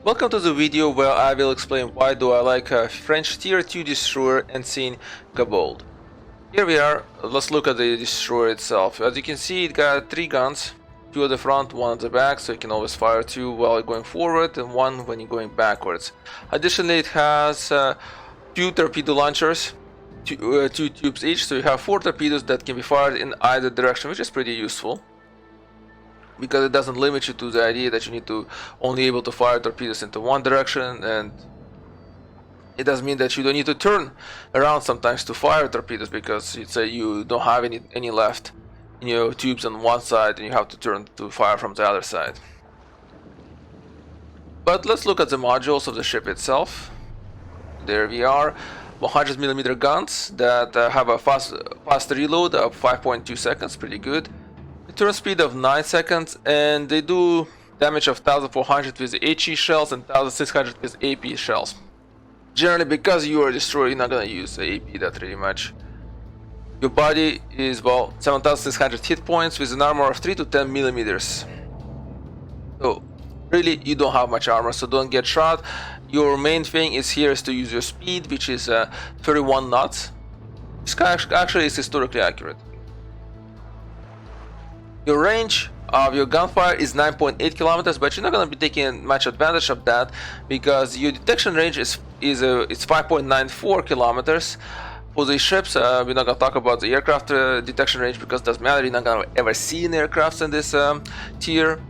Welcome to the video where I will explain why do I like a French Tier 2 destroyer Enseigne Gabolde. Here we are, let's look at the destroyer itself. As you can see, it got 3 guns, 2 at the front, 1 at the back, so you can always fire 2 while you're going forward and 1 when you're going backwards. Additionally, it has 2 torpedo launchers, 2 tubes each, so you have 4 torpedoes that can be fired in either direction, which is pretty useful, because it doesn't limit you to the idea that you need to only able to fire torpedoes into one direction, and it doesn't mean that you don't need to turn around sometimes to fire torpedoes, because it's you don't have any left in your tubes on one side and you have to turn to fire from the other side. But let's look at the modules of the ship itself. There we are, 100mm guns that have a fast reload of 5.2 seconds, pretty good. Turn speed of 9 seconds, and they do damage of 1400 with the HE shells and 1600 with AP shells. Generally, because you are a destroyer, you're not gonna use the AP that really much. Your body is, well, 7600 hit points with an armor of 3 to 10 millimeters. So really, you don't have much armor, so don't get shot. Your main thing is here is to use your speed, which is 31 knots. This actually is historically accurate. Your range of your gunfire is 9.8 kilometers, but you're not going to be taking much advantage of that because your detection range is 5.94 kilometers. For the ships, we're not going to talk about the aircraft detection range because it doesn't matter. You're not going to ever see any aircrafts in this tier.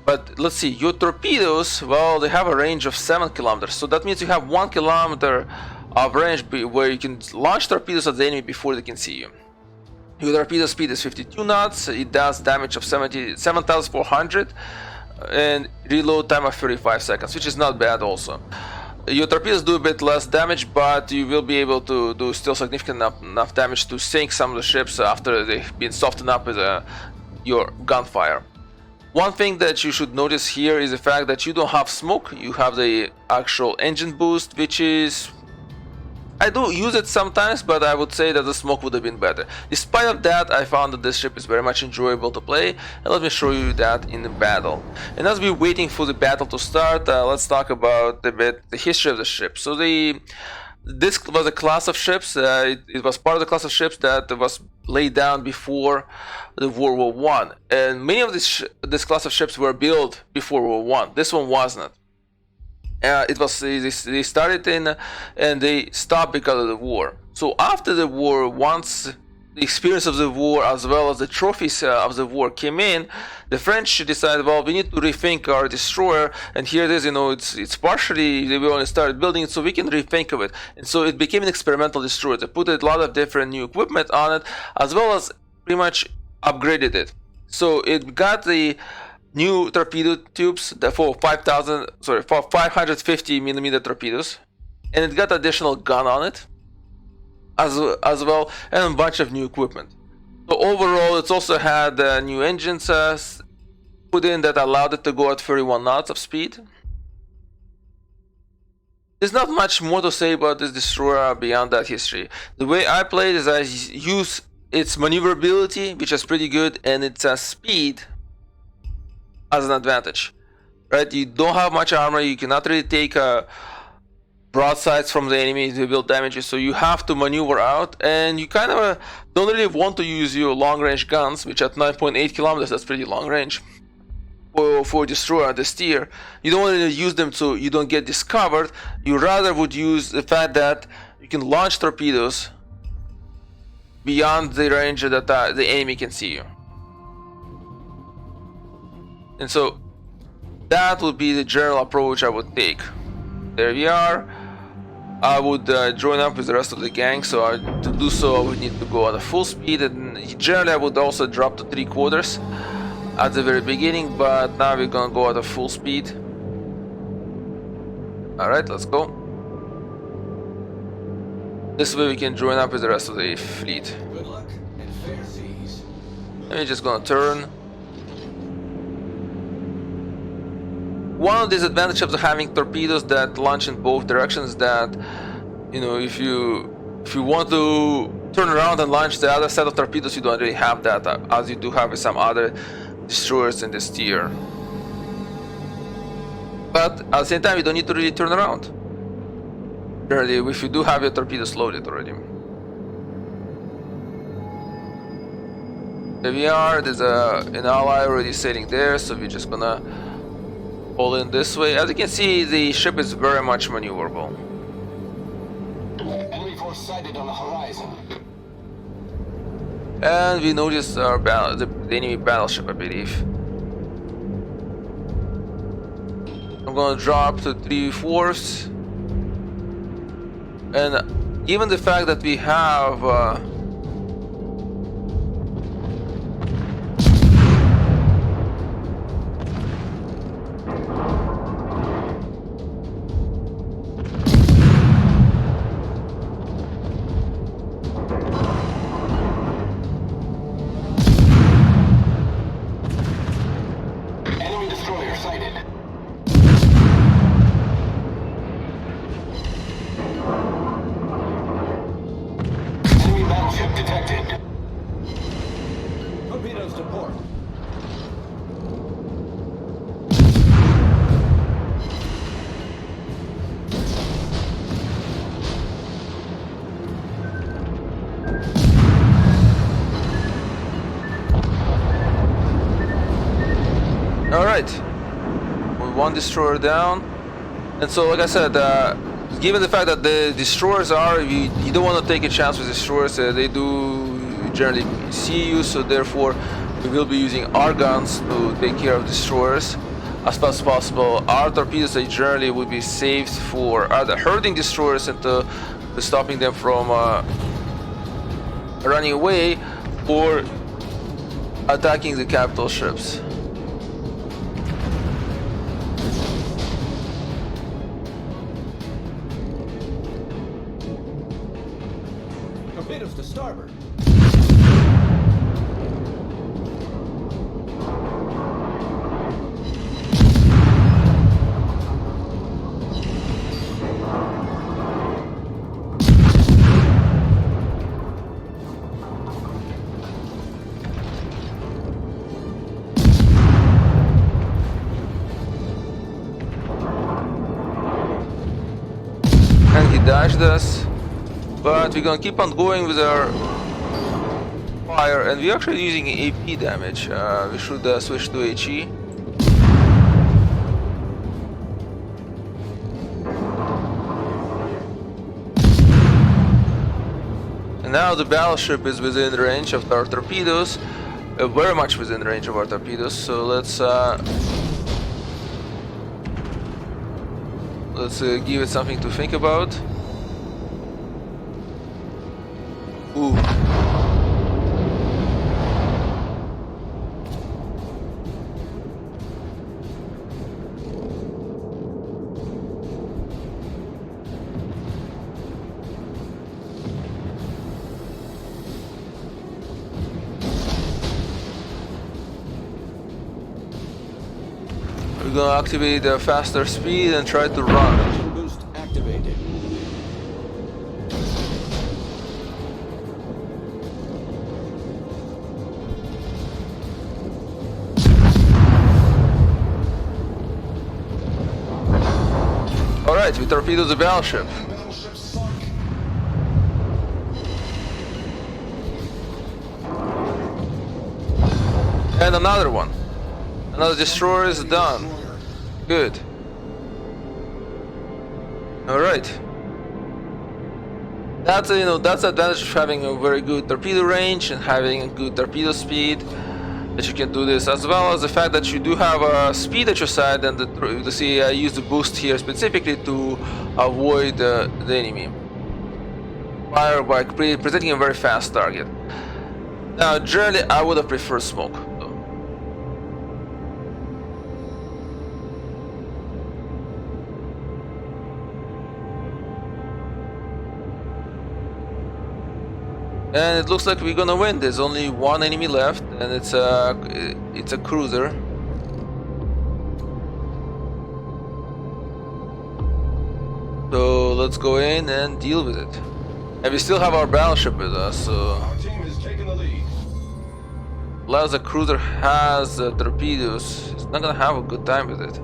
But let's see, your torpedoes, well, they have a range of 7 kilometers, so that means you have 1 kilometer of range where you can launch torpedoes at the enemy before they can see you. Your torpedo speed is 52 knots, it does damage of 7,400 and reload time of 35 seconds, which is not bad also. Your torpedoes do a bit less damage, but you will be able to do still significant enough damage to sink some of the ships after they've been softened up with your gunfire. One thing that you should notice here is the fact that you don't have smoke, you have the actual engine boost, which is... I do use it sometimes, but I would say that the smoke would have been better. Despite of that, I found that this ship is very much enjoyable to play, and let me show you that in the battle. And as we're waiting for the battle to start, let's talk about the history of the ship. So this was a class of ships, it was part of the class of ships that was laid down before the World War I. And many of this class of ships were built before World War I. This one wasn't. They started in and they stopped because of the war. So after the war, once the experience of the war as well as the trophies of the war came in, the French decided, well, we need to rethink our destroyer, and here it is, it's partially, they only started building it, so we can rethink of it. And so it became an experimental destroyer. They put a lot of different new equipment on it, as well as pretty much upgraded it. So it got the new torpedo tubes for 550 millimeter torpedoes, and it got additional gun on it as well, and a bunch of new equipment. So overall, it's also had new engines put in that allowed it to go at 31 knots of speed. There's not much more to say about this destroyer beyond that history. The way I play it is I use its maneuverability, which is pretty good, and its speed as an advantage, right? You don't have much armor, you cannot really take broadsides from the enemy to build damages, so you have to maneuver out, and you kind of don't really want to use your long-range guns, which at 9.8 kilometers, that's pretty long range for a destroyer this tier. You don't want to use them so you don't get discovered. You rather would use the fact that you can launch torpedoes beyond the range that the enemy can see you. And so that would be the general approach I would take. There we are. I would join up with the rest of the gang, so to do so I would need to go at a full speed, and generally I would also drop to 3/4 at the very beginning, but now we're gonna go at a full speed. Alright, let's go. This way we can join up with the rest of the fleet. Good luck and fair seas. And we're just gonna turn. One of the disadvantages of having torpedoes that launch in both directions is that, if you want to turn around and launch the other set of torpedoes, you don't really have that, as you do have with some other destroyers in this tier. But at the same time, you don't need to really turn around. Generally, if you do have your torpedoes loaded already. There we are. There's an ally already sailing there, so we're just gonna pull in this way. As you can see, the ship is very much maneuverable. Enemy force sighted on the horizon. And we noticed our the enemy battleship, I believe. I'm gonna drop to 3/4. And given the fact that we have Enemy destroyer sighted. Enemy battleship detected. Torpedoes to port. Alright, with one destroyer down. And so, like I said, given the fact that the destroyers are, you don't want to take a chance with destroyers, they do generally see you, so therefore we will be using our guns to take care of destroyers as fast as possible. Our torpedoes, they generally would be saved for either hurting destroyers and to stopping them from running away or attacking the capital ships. Torpedoes to starboard. And he dashed us. But we're gonna keep on going with our fire, and we're actually using AP damage. We should switch to HE. And now the battleship is within range of our torpedoes, very much within range of our torpedoes. So let's give it something to think about. Ooh. We're gonna activate the faster speed and try to run. Engine boost activated. Alright, we torpedoed the battleship. Battleship sunk. And another one. Another destroyer is done. Good. Alright. That's that's the advantage of having a very good torpedo range and having a good torpedo speed, that you can do this, as well as the fact that you do have a speed at your side, and you see I use the boost here specifically to avoid the enemy fire by presenting a very fast target. Now generally I would have preferred smoke though. And it looks like we're gonna win. There's only one enemy left, and it's a cruiser. So let's go in and deal with it. And we still have our battleship with us, so Our team is taking the lead. unless the cruiser has torpedoes, it's not gonna have a good time with it.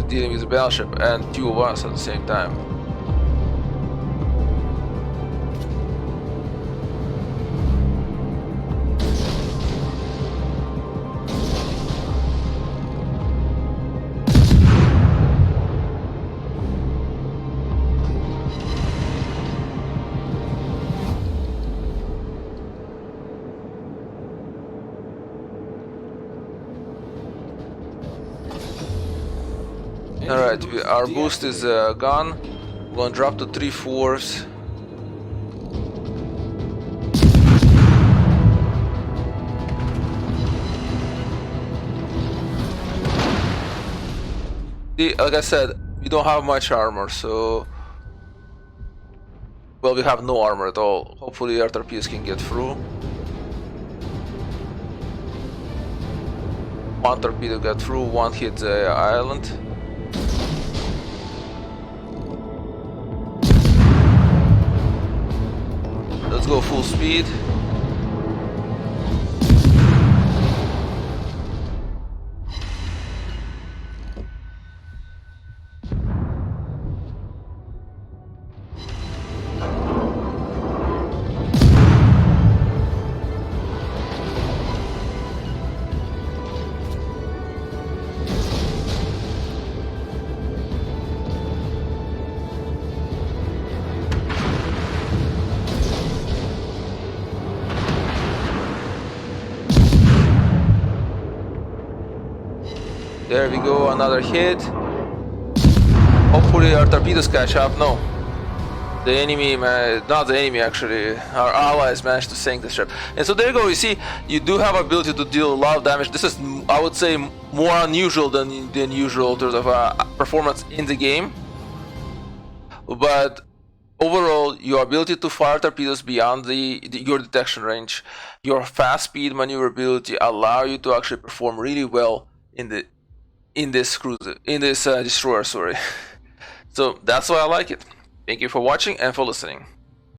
dealing with a battleship and two of us at the same time. Alright, our boost is gone. We're gonna drop to 3/4. Like I said, we don't have much armor, so... Well, we have no armor at all. Hopefully our torpedoes can get through. One torpedo got through, one hit the island. Let's go full speed. There we go, another hit. Hopefully our torpedoes catch up. No. The enemy, not the enemy actually, our allies managed to sink the ship. And so there you go, you see, you do have ability to deal a lot of damage. This is, I would say, more unusual than usual in terms of performance in the game. But overall, your ability to fire torpedoes beyond your detection range, your fast speed maneuverability allow you to actually perform really well in this destroyer, sorry. So that's why I like it. Thank you for watching and for listening.